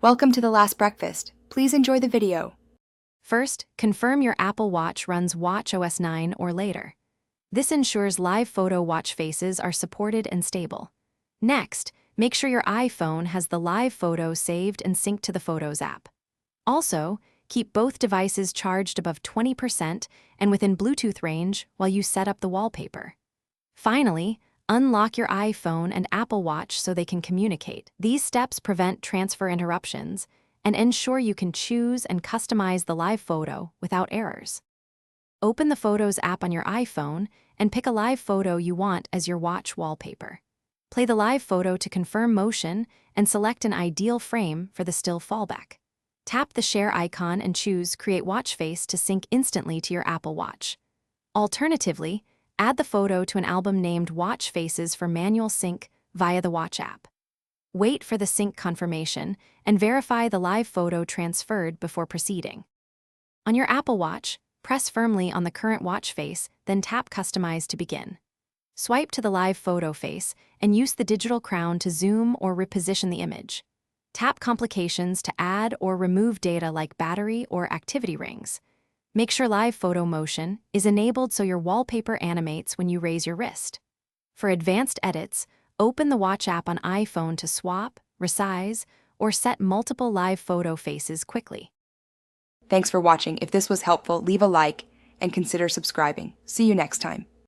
Welcome to the last breakfast. Please enjoy the video. First, confirm your Apple Watch runs watchOS 9 or later. This ensures live photo watch faces are supported and stable. Next, make sure your iPhone has the live photo saved and synced to the Photos app. Also, keep both devices charged above 20% and within Bluetooth range while you set up the wallpaper. Finally, unlock your iPhone and Apple Watch so they can communicate. These steps prevent transfer interruptions and ensure you can choose and customize the live photo without errors. Open the Photos app on your iPhone and pick a live photo you want as your watch wallpaper. Play the live photo to confirm motion and select an ideal frame for the still fallback. Tap the share icon and choose Create Watch Face to sync instantly to your Apple Watch. Alternatively, add the photo to an album named Watch Faces for manual sync via the Watch app. Wait for the sync confirmation and verify the live photo transferred before proceeding. On your Apple Watch, press firmly on the current watch face, then tap Customize to begin. Swipe to the live photo face and use the digital crown to zoom or reposition the image. Tap Complications to add or remove data like battery or activity rings. Make sure live photo motion is enabled so your wallpaper animates when you raise your wrist. For advanced edits, open the Watch app on iPhone to swap, resize, or set multiple live photo faces quickly. Thanks for watching. If this was helpful, leave a like and consider subscribing. See you next time.